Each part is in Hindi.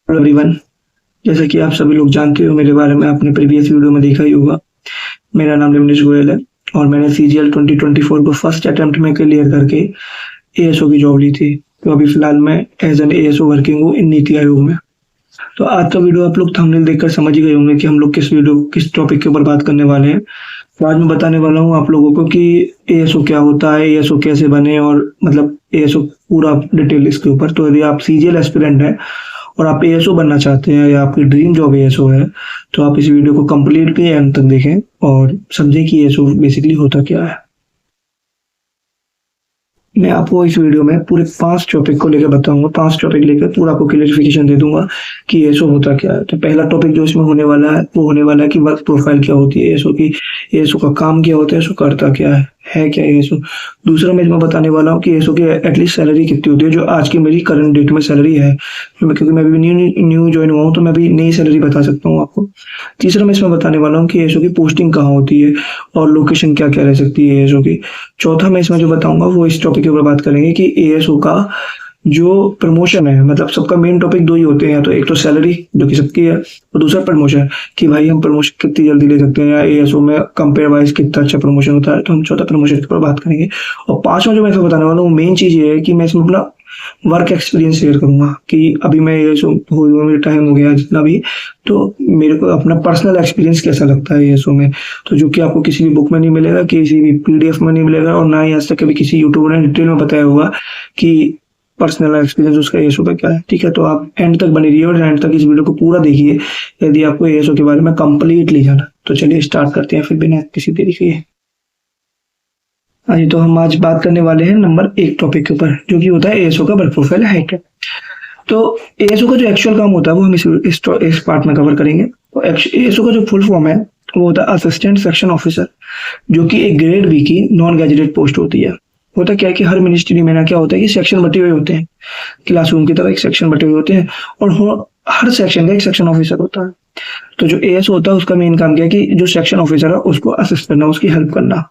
हेलो एवरीवन, जैसा कि आप सभी लोग जानते हो मेरे बारे में आपने प्रीवियस वीडियो में देखा ही होगा। मेरा नाम निमनीश गोयल है और मैंने सीजीएल 2024 को फर्स्ट अटेम्प्ट में क्लियर करके एएसओ की जॉब ली थी। तो अभी फिलहाल मैं एज एन एएसओ वर्किंग हूँ इन नीति आयोग में। तो आज का वीडियो आप लोग थंबनेल देखकर समझ ही गए होंगे कि हम लोग किस टॉपिक के ऊपर बात करने वाले हैं। तो आज मैं बताने वाला हूँ आप लोगों को कि एएसओ क्या होता है, एएसओ कैसे बने और मतलब एएसओ पूरा डिटेल इसके ऊपर। तो यदि आप सीजीएल एस्पिरेंट हैं और आप एएसओ बनना चाहते हैं या आपकी ड्रीम जॉब एएसओ है, तो आप इस वीडियो को कंप्लीटली एंड तक देखें और समझें कि एएसओ बेसिकली होता क्या है। मैं आपको इस वीडियो में पूरे 5 टॉपिक को लेकर बताऊंगा, 5 टॉपिक लेकर पूरा आपको क्लियरिफिकेशन दे दूंगा कि एएसओ होता क्या है। तो पहला टॉपिक जो इसमें होने वाला है वो होने वाला है कि वर्क प्रोफाइल क्या होती है एएसओ की, एएसओ का काम क्या होता है, एएसओ करता क्या है क्या एएसओ। दूसरा मैं इसमें बताने वाला हूँ कि एएसओ की एटलीस्ट सैलरी कितनी होती है, जो आज की मेरी करंट डेट में सैलरी है, क्योंकि मैं भी न्यू ज्वाइन हुआ हूँ तो मैं भी नई सैलरी बता सकता हूँ आपको। तीसरा मैं इसमें बताने वाला हूँ कि एएसओ की पोस्टिंग कहाँ होती है और लोकेशन क्या क्या रह सकती है एएसओ की। चौथा मैं इसमें जो बताऊंगा वो इस टॉपिक के ऊपर बात करेंगे कि एएसओ का जो प्रमोशन है, मतलब सबका मेन टॉपिक 2 ही होते हैं, तो एक तो सैलरी जो कि सबकी है और दूसरा प्रमोशन कि भाई हम प्रमोशन कितनी जल्दी ले सकते हैं या एएसओ में कंपेयर वाइज कितना अच्छा प्रमोशन होता है। तो हम चौथा प्रमोशन के ऊपर बात करेंगे। और पांचवा जो मैं इसमें बताने वाला हूँ मेन चीज ये है कि मैं इसमें अपना वर्क एक्सपीरियंस शेयर करूंगा कि अभी मैं एएसओ मेरा टाइम हो गया जितना भी, तो मेरे को अपना पर्सनल एक्सपीरियंस कैसा लगता है एएसओ में, तो जो कि आपको किसी भी बुक में नहीं मिलेगा, किसी भी पीडीएफ में नहीं मिलेगा और ना ही आज तक कभी किसी यूट्यूबर ने डिटेल में बताया होगा कि पर्सनल एक्सपीरियंस उसका एएसओ का क्या है। ठीक है, तो आप एंड तक बने रहिए और एंड तक इस वीडियो को पूरा देखिए यदि आपको एएसओ के बारे में कंप्लीटली जाना। तो चलिए स्टार्ट करते हैं फिर बिना किसी देरी के। हाँ जी, तो हम आज बात करने वाले हैं नंबर 1 टॉपिक के ऊपर, जो कि होता है एएसओ का वर्क प्रोफाइल हाइट। तो एएसओ का जो एक्चुअल काम होता है वो हम इस पार्ट में कवर करेंगे। तो एएसओ का जो फुल फॉर्म है वो होता है असिस्टेंट सेक्शन ऑफिसर, जो कि एक ग्रेड बी की नॉन गैजेटेड पोस्ट होती है। होता क्या है कि हर मिनिस्ट्री में ना क्या होता है कि सेक्शन बटे हुए होते हैं, क्लासरूम की तरह एक सेक्शन बटे हुए होते हैं और हर सेक्शन का एक सेक्शन ऑफिसर होता है। तो जो एएसओ होता है उसका मेन काम क्या है कि जो सेक्शन ऑफिसर है उसको असिस्ट करना, उसकी हेल्प करना।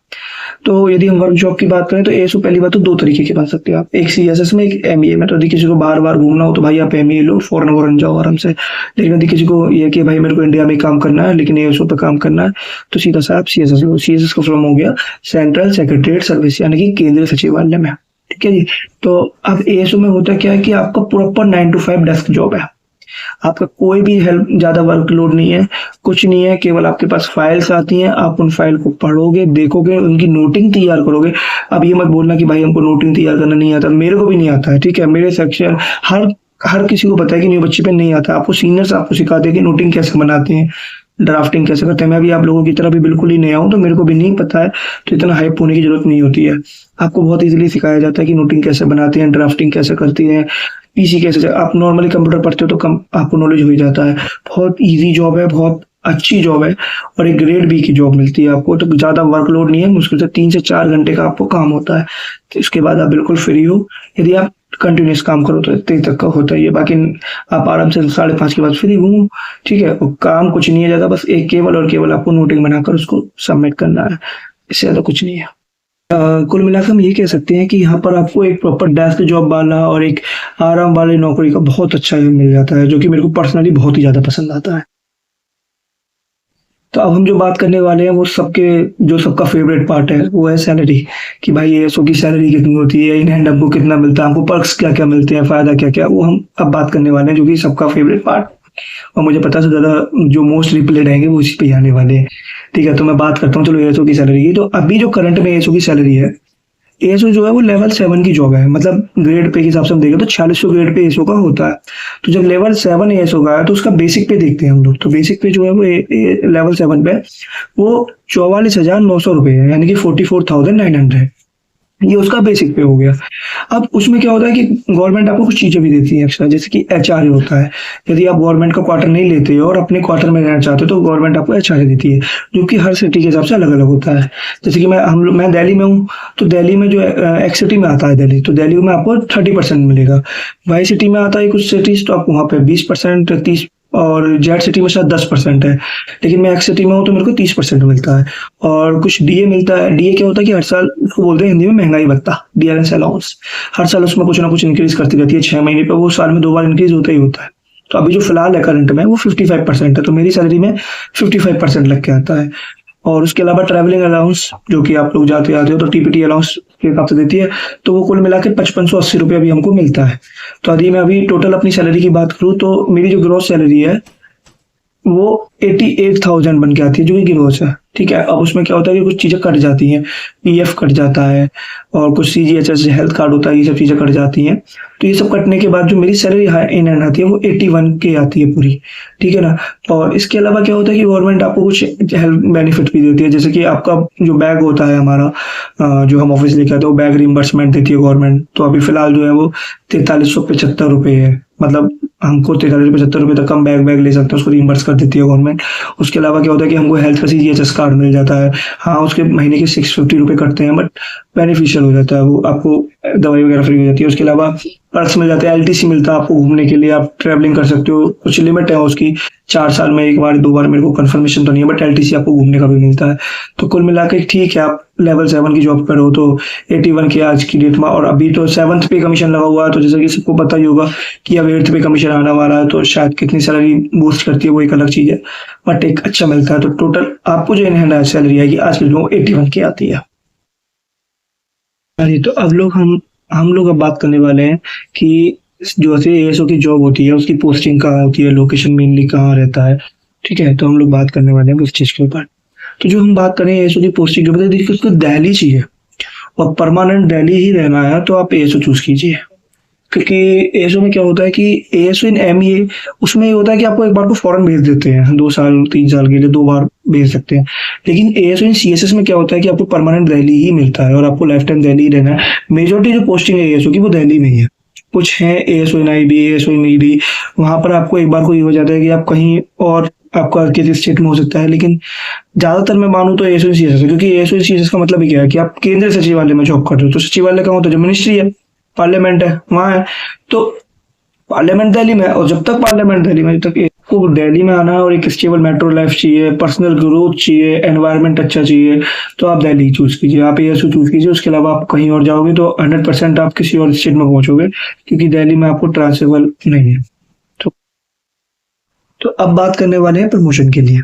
तो यदि हम वर्क जॉब की बात करें तो एएसओ पहली बात तो 2 तरीके के बन सकते हैं आप, एक सीएसएस में, एक एमईए में। तो यदि किसी को बार बार घूमना हो तो भाई आप एमईए लो, फॉरेन वॉरेन जाओ आराम से। लेकिन यदि किसी को ये कि भाई मेरे को इंडिया में काम करना है लेकिन एएसओ पे काम करना है, तो सीधा सा आप सीएसएस लो। सीएसएस का फॉर्म हो गया सेंट्रल सेक्रेटरीट सर्विस, यानी कि केंद्रीय सचिवालय में। ठीक है जी। तो अब एएसओ में होता क्या है कि आपका प्रॉपर 9 to 5 डेस्क जॉब है। आपका कोई भी हेल्प, ज्यादा वर्कलोड नहीं है, कुछ नहीं है, केवल आपके पास फाइल्स आती हैं, आप उन फाइल को पढ़ोगे, देखोगे, उनकी नोटिंग तैयार करोगे। अब ये मत बोलना कि भाई हमको नोटिंग तैयार करना नहीं आता, मेरे को भी नहीं आता है। ठीक है, मेरे सेक्शन हर किसी को पता है कि न्यू बच्चे पे नहीं आता। आपको सीनियर्स आपको सिखाते हैं कि नोटिंग कैसे बनाते हैं, ड्राफ्टिंग कैसे करते हैं। मैं भी आप लोगों की तरह भी बिल्कुल ही नया हूं तो मेरे को भी नहीं पता है, तो इतना हाइप होने की जरूरत नहीं होती है। आपको बहुत इजीली सिखाया जाता है कि नोटिंग कैसे बनाते हैं, ड्राफ्टिंग कैसे करती हैं, पीसी कैसे। आप नॉर्मली कंप्यूटर पढ़ते हो तो कम आपको नॉलेज हो ही जाता है। बहुत इजी जॉब है, बहुत अच्छी जॉब है और एक ग्रेड बी की जॉब मिलती है आपको। तो ज्यादा वर्कलोड नहीं है, मुश्किल से 3 से 4 घंटे का आपको काम होता है। तो इसके बाद आप बिल्कुल फ्री हो। यदि आप कंटिन्यूस काम करो तो इतने तक का होता ही है, बाकी आप आराम से 5:30 के बाद फ्री हूँ। ठीक है, काम कुछ नहीं है ज्यादा, बस एक केवल और केवल आपको नोटिंग बनाकर उसको सबमिट करना है, इससे ज्यादा कुछ नहीं है। कुल मिलाकर हम ये कह सकते हैं कि यहाँ पर आपको एक प्रॉपर डेस्क जॉब वाला और एक आराम वाली नौकरी का बहुत अच्छा मिल जाता है, जो कि मेरे को पर्सनली बहुत ही ज्यादा पसंद आता है। तो अब हम जो बात करने वाले हैं वो सबका फेवरेट पार्ट है, वो है सैलरी। कि भाई एएसओ की सैलरी कितनी होती है, इन हैंड हमको कितना मिलता है, हमको पर्क्स क्या क्या मिलते हैं, फायदा क्या क्या, वो हम अब बात करने वाले हैं, जो कि सबका फेवरेट पार्ट। और मुझे पता है ज्यादा जो मोस्ट रिप्लेड रहेंगे वो इसी पे आने वाले हैं। ठीक है, तो मैं बात करता हूँ चलो एएसओ की सैलरी की। तो अभी जो करंट में एएसओ की सैलरी है, एएसओ जो है वो लेवल 7 की जॉब है, मतलब ग्रेड पे के हिसाब से हम देखें तो 4600 ग्रेड पे एएसओ का होता है। तो जब लेवल 7 एएसओ का है तो उसका बेसिक पे देखते हैं हम लोग। तो बेसिक पे जो है वो लेवल 7 पे वो 44,900 रुपए है, यानी कि 44,900। ये उसका बेसिक पे हो गया। अब उसमें क्या होता है कि गवर्नमेंट आपको कुछ चीजें भी देती है एक्स्ट्रा, जैसे कि एचआरए होता है। यदि आप गवर्नमेंट का क्वार्टर नहीं लेते हो और अपने क्वार्टर में रहना चाहते हो तो गवर्नमेंट आपको एचआरए देती है, जो कि हर सिटी के हिसाब से अलग अलग होता है। जैसे कि मैं दिल्ली में हूँ, तो दिल्ली में जो एक्स सिटी में आता है दिल्ली, तो दिल्ली में आपको 30% मिलेगा। वाई सिटी में आता है कुछ सिटीज, तो आपको वहाँ पे 20%, 30, और जेड सिटी में शायद 10% है। लेकिन मैं एक्स सिटी में हूँ तो मेरे को 30% मिलता है। और कुछ डीए मिलता है। डीए क्या होता है कि हर साल उसको बोलते हैं हिंदी में महंगाई भत्ता, डियरेंस अलाउंस। हर साल उसमें कुछ ना कुछ इंक्रीज करती रहती है, 6 महीने पर वो साल में 2 बार इंक्रीज होता ही होता है। तो अभी जो फिलहाल है करंट में वो 55% है, तो मेरी सैलरी में 55% लग के आता है। और उसके अलावा ट्रैवलिंग अलाउंस जो कि आप लोग जाते आते हो तो टीपीटी अलाउंस के हिसाब से देती है, तो वो कुल मिला के 5580 रुपये अभी हमको मिलता है। तो यदि मैं अभी टोटल अपनी सैलरी की बात करूँ तो मेरी जो ग्रॉस सैलरी है वो 88,000 बन के आती है, जो कि ग्रोस है। ठीक है, अब उसमें क्या होता है कि कुछ चीज़ें कट जाती हैं, पीएफ कट जाता है और कुछ सीजीएचएस हेल्थ कार्ड होता है, ये सब चीज़ें कट जाती हैं। तो ये सब कटने के बाद जो मेरी सैलरी इन हैंड आती है वो 81 के आती है पूरी। ठीक है ना। और इसके अलावा क्या होता है कि गवर्नमेंट आपको कुछ हेल्थ बेनिफिट भी देती है, जैसे कि आपका जो बैग होता है हमारा, जो हम ऑफिस लेके आते हैं, वो बैग रिम्बर्समेंट देती है गवर्नमेंट। तो अभी फिलहाल जो है वो 4375 रुपये है, मतलब हमको 4375 रुपये तक हम बैग ले सकते हैं, उसको रिम्बर्स कर देती है गवर्नमेंट। उसके अलावा क्या होता है कि हमको हेल्थ का सीजीएचएस कार्ड मिल जाता है। हाँ, उसके महीने के 650 रुपये कटते हैं, बट बेनिफिशियल हो जाता है, वो आपको दवाई वगैरह फ्री हो जाती है। उसके अलावा पर्स मिल जाते हैं, एलटीसी मिलता है आपको घूमने के लिए, आप ट्रैवलिंग कर सकते हो। कुछ लिमिट है उसकी, 4 साल में 1 बार 2 बार, मेरे को कंफर्मेशन तो नहीं है, बट एलटीसी आपको घूमने का भी मिलता है। तो कुल मिला के ठीक है, आप लेवल 7 की जॉब करो तो 81 के आज की डेट में। और अभी तो 7th पे कमीशन लगा हुआ है, तो जैसे कि सबको पता ही होगा कि अब 8th पे कमीशन आने वाला है, तो शायद कितनी सैलरी बूस्ट करती है वो एक अलग चीज़ है, बट एक अच्छा मिलता है। तो टोटल आपको जो इन हैंड सैलरी आएगी आज की डेट में 81 की आती है। अरे तो हम लोग अब बात करने वाले हैं कि जो ऐसे एएसओ की जॉब होती है उसकी पोस्टिंग कहाँ होती है, लोकेशन मेनली कहाँ रहता है। ठीक है, तो हम लोग बात करने वाले हैं उस चीज़ के ऊपर। तो जो हम बात करें एएसओ की पोस्टिंग के ऊपर, देखिए उसको दिल्ली चाहिए और परमानेंट दिल्ली ही रहना है तो आप एएसओ चूज कीजिए। क्योंकि एएसओ में क्या होता है कि एएसओ इन एमईए उसमें ये होता है कि आपको एक बार को फॉरेन भेज देते हैं, 2 साल 3 साल के लिए 2 बार भेज सकते हैं। लेकिन एएसओ इन सीएसएस में क्या होता है कि आपको परमानेंट दिल्ली ही मिलता है और आपको लाइफ टाइम दिल्ली ही रहना है। मेजोरिटी जो पोस्टिंग है एएसओ की वो दिल्ली में ही है। कुछ है एएसओ इन आईबी, एएसओ इन ईडी, वहां पर आपको एक बार को ये हो जाता है कि आप कहीं और आपका किसी स्टेट में हो सकता है। लेकिन ज्यादातर मैं मानूं तो एएसओ इन सीएसएस है, क्योंकि एएसओ इन सीएसएस का मतलब ही क्या है कि आप केंद्रीय सचिवालय में जॉब कर रहे हो। तो सचिवालय का होता है जो मिनिस्ट्री है, पार्लियामेंट है वहां है, तो पार्लियामेंट दिल्ली में है। और जब तक पार्लियामेंट दिल्ली में, जब तक आपको दिल्ली में आना है और एक स्टेबल मेट्रो लाइफ चाहिए, पर्सनल ग्रोथ चाहिए, एनवायरनमेंट अच्छा चाहिए, तो आप दिल्ली चूज कीजिए, आप एएसओ चूज कीजिए। उसके अलावा आप कहीं और जाओगे तो 100% आप किसी और स्टेट में पहुंचोगे, क्योंकि दिल्ली में आपको ट्रांसफरेबल नहीं है। तो अब बात करने वाले हैं प्रमोशन के लिए।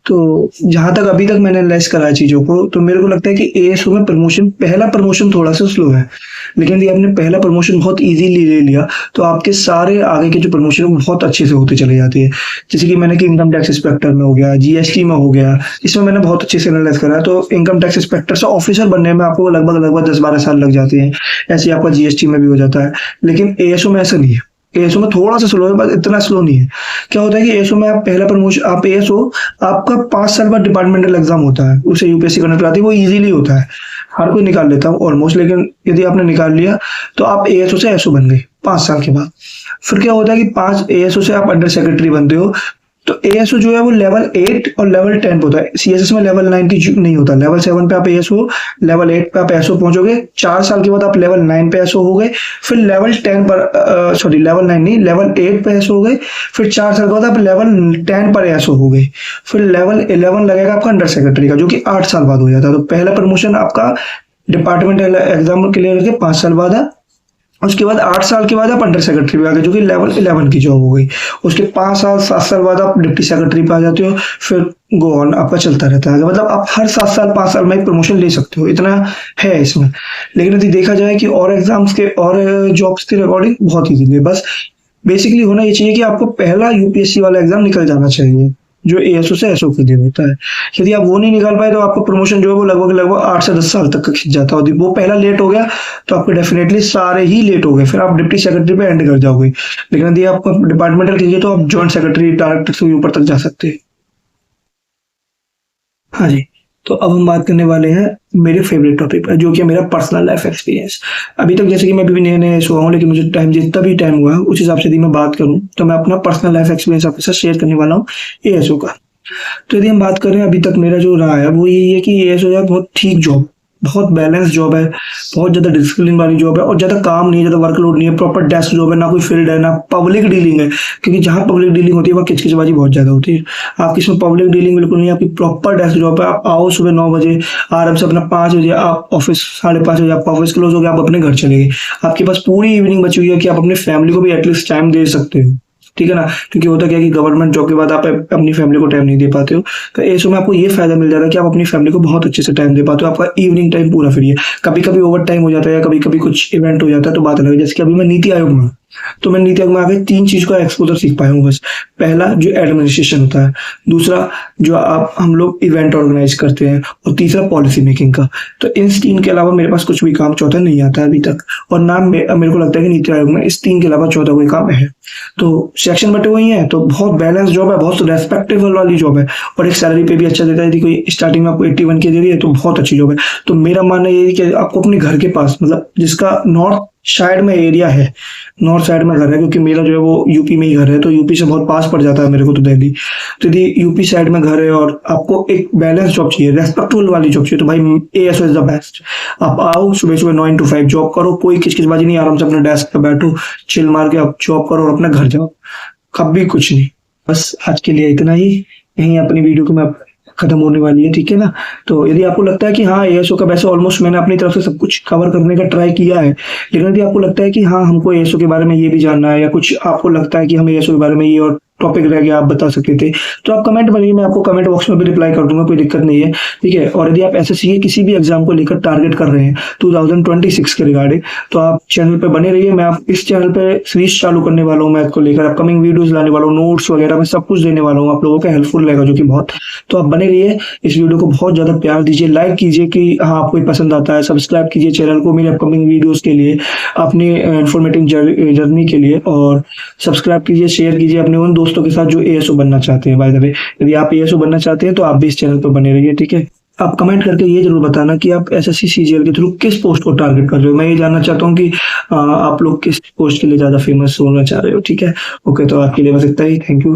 तो जहां तक अभी तक मैंने एनालाइज करा चीजों को, तो मेरे को लगता है कि एएसओ में पहला प्रमोशन थोड़ा सा स्लो है। लेकिन यदि आपने पहला प्रमोशन बहुत इजीली ले लिया तो आपके सारे आगे के जो प्रमोशन है वो बहुत अच्छे से होते चले जाते हैं। जैसे कि मैंने कि इनकम टैक्स इंस्पेक्टर में हो गया, जीएसटी में हो गया, इसमें मैंने बहुत अच्छे से एनालाइज करा। तो इनकम टैक्स इंस्पेक्टर से ऑफिसर बनने में आपको लगभग 10-12 साल लग जाते हैं। ऐसे आपका जीएसटी में भी हो जाता है। लेकिन एएसओ में ऐसा नहीं है, एएसओ में थोड़ा सा स्लो है, बस इतना स्लो नहीं है। क्या होता है कि एएसओ में आप पहला प्रमोशन, आप एएसओ आपका 5 साल बाद डिपार्टमेंटल एग्जाम होता है, उसे यूपीएससी करने आती है, वो इजीली होता है, हर कोई निकाल लेता है ऑलमोस्ट। लेकिन यदि आपने निकाल लिया तो आप एएसओ से एसओ बन गए 5 साल के बाद। फिर क्या होता है कि 5 एएसओ से आप अंडर सेक्रेटरी बनते हो। तो एएसओ जो है वो लेवल 8 और लेवल 10 होता है। सीएसएस में लेवल 9 की नहीं होता, लेवल 7 पे आप एएसओ, लेवल 8 पे आप एसओ पहुंचोगे, 4 साल के बाद आप लेवल 9 पे एसओ हो गए, फिर लेवल 10 पर सॉरी लेवल 9 नहीं, लेवल 8 पे एसओ हो गए, फिर 4 साल के बाद आप लेवल 10 पर एसओ हो गए, फिर लेवल 11 लगेगा आपका अंडर सेक्रेटरी का, जो कि 8 साल बाद हो जाता है। तो पहला प्रमोशन आपका डिपार्टमेंटल एग्जाम क्लियर करके 5 साल बाद है। उसके बाद 8 साल के बाद आप अंडर सेक्रेटरी पे आ गए, जो कि लेवल 11 की जॉब हो गई। उसके 5 साल 7 साल बाद आप डिप्टी सेक्रेटरी पे आ जाते हो, फिर गो ऑन आपका चलता रहता है। मतलब आप हर 7 साल 5 साल में प्रमोशन ले सकते हो, इतना है इसमें। लेकिन यदि देखा जाए कि और एग्जाम्स के और जॉब्स के रिकॉर्डिंग बहुत ईजी है, बस बेसिकली होना ये चाहिए कि आपको पहला यूपीएससी वाला एग्जाम निकल जाना चाहिए, जो एएसओ से एसओ के लिए होता है। यदि आप वो नहीं निकाल पाए तो आपका प्रमोशन जो है वो लगभग 8 से 10 साल तक का खिंच जाता है। वो पहला लेट हो गया तो आपको डेफिनेटली सारे ही लेट हो गए, फिर आप डिप्टी सेक्रेटरी पे एंड कर जाओगे। लेकिन यदि आप डिपार्टमेंटल कीजिए तो आप जॉइंट सेक्रेटरी, डायरेक्टर से ऊपर तक जा सकते हैं। हाँ जी, तो अब हम बात करने वाले हैं मेरे फेवरेट टॉपिक पर, जो कि है मेरा पर्सनल लाइफ एक्सपीरियंस। अभी तक जैसे कि मैं अभी नए हुआ हूँ, लेकिन मुझे टाइम जितना भी टाइम हुआ है उस हिसाब से यदि मैं बात करूँ तो मैं अपना पर्सनल लाइफ एक्सपीरियंस आपके साथ शेयर करने वाला हूँ एएसओ का। तो यदि हम बात करें अभी तक मेरा जो रहा है वो यही है कि एएसओ यार बहुत ठीक जॉब, बहुत बैलेंस जॉब है, बहुत ज़्यादा डिसिप्लिन वाली जॉब है, और ज़्यादा काम नहीं है, ज़्यादा वर्कलोड नहीं है, प्रॉपर डेस्क जॉब है, ना कोई फील्ड है, ना पब्लिक डीलिंग है। क्योंकि जहाँ पब्लिक डीलिंग होती है वहाँ किचकिचबाजी बहुत ज़्यादा होती है। आपकी इसमें पब्लिक डीलिंग बिल्कुल नहीं है, आपकी प्रॉपर डेस्क जॉब है। आप आओ सुबह 9 बजे, आराम से अपना 5 बजे आप ऑफिस, 5:30 बजे आपका ऑफिस क्लोज हो गया, आप अपने घर चले गए। आपके पास पूरी इवनिंग बची हुई है कि आप अपनी फैमिली को भी एटलीस्ट टाइम दे सकते हो। ठीक है ना, क्योंकि होता क्या है कि गवर्नमेंट जॉब के बाद आप अपनी फैमिली को टाइम नहीं दे पाते हो। तो ऐसे में आपको ये फायदा मिल जाता है कि आप अपनी फैमिली को बहुत अच्छे से टाइम दे पाते हो, आपका इवनिंग टाइम पूरा फ्री है। कभी कभी ओवर टाइम हो जाता है या कभी कभी कुछ इवेंट हो जाता है तो बात अलग है। जैसे कि अभी मैं नीति आयोग में हूँ, तो मैं नीति आयोग में आके 3 चीज का एक्सपोजर सीख पाया हूँ बस। पहला जो एडमिनिस्ट्रेशन होता है, दूसरा जो आप हम लोग इवेंट ऑर्गेनाइज करते हैं, और तीसरा पॉलिसी मेकिंग का। तो इन 3 के अलावा मेरे पास कुछ भी काम चौथा नहीं आता है अभी तक, और ना मेरे को लगता है कि नीति आयोग में इस 3 के अलावा चौथा कोई काम है। तो सेक्शन बटे हुए हैं, तो बहुत बैलेंस जॉब है, बहुत रेस्पेक्टेबल वाली जॉब है, और एक सैलरी पे भी अच्छा देता है। यदि कोई स्टार्टिंग में आपको 81 के दे रही है तो बहुत अच्छी जॉब है। तो मेरा मानना ये है कि आपको अपने घर के पास, मतलब जिसका नॉर्थ साइड में एरिया है, नॉर्थ साइड में घर है, क्योंकि मेरा जो है वो यूपी में ही घर है, तो यूपी से बहुत पास पड़ जाता है मेरे को तो दिल्ली। तो यदि यूपी साइड में घर है और आपको एक बैलेंस जॉब चाहिए, रेस्पेक्टफुल वाली जॉब चाहिए, तो भाई एएसओ इज द बेस्ट। आप आओ सुबह सुबह 9 to 5 जॉब करो, कोई किचकिचबाजी नहीं, आराम से अपने डेस्क पे बैठो, चिल मार के आप जॉब करो और अपने घर जाओ, कभी कुछ नहीं। बस आज के लिए इतना ही, यहीं अपनी वीडियो को मैं खत्म होने वाली है, ठीक है ना। तो यदि आपको लगता है कि हाँ एएसओ का वैसे ऑलमोस्ट मैंने अपनी तरफ से सब कुछ कवर करने का ट्राई किया है, लेकिन यदि आपको लगता है कि हाँ हमको एएसओ के बारे में ये भी जानना है, या कुछ आपको लगता है कि हम एएसओ के बारे में ये और टॉपिक रह गया आप बता सकते थे, तो आप कमेंट करिए, मैं आपको कमेंट बॉक्स में भी रिप्लाई कर दूंगा, कोई दिक्कत नहीं है, ठीक है। और यदि आप एसएससी के किसी भी एग्जाम को लेकर टारगेट कर रहे हैं 2026 के रिगार्डिंग, तो आप चैनल पे बने रहिए। मैं आप इस चैनल पे सीरीज चालू करने वाला हूँ, मैं इसको लेकर अपकमिंग वीडियोस लाने वाला हूँ, नोट्स वगैरह मैं सब कुछ देने वाला हूँ, आप लोगों का हेल्पफुल रहेगा जो कि बहुत। तो आप बने रहिए, इस वीडियो को बहुत ज्यादा प्यार दीजिए, लाइक कीजिए कि हाँ आपको पसंद आता है, सब्सक्राइब कीजिए चैनल को मेरे अपकमिंग वीडियोस के लिए, अपनी इंफॉर्मेटिव जर्नी के लिए, और सब्सक्राइब कीजिए, शेयर कीजिए अपने उन दोस्तों के साथ जो एएसओ बनना चाहते हैं। बाय द वे, यदि आप एएसओ बनना चाहते हैं तो आप भी इस चैनल पर बने रहिए, ठीक है। आप कमेंट करके ये जरूर बताना कि आप एसएससी सीजीएल के थ्रू किस पोस्ट को टारगेट कर रहे हो। मैं ये जानना चाहता हूँ कि आप लोग किस पोस्ट के लिए ज्यादा फेमस होना चाह रहे हो, ठीक है। ओके, तो आपके लिए बस इतना ही, थैंक यू।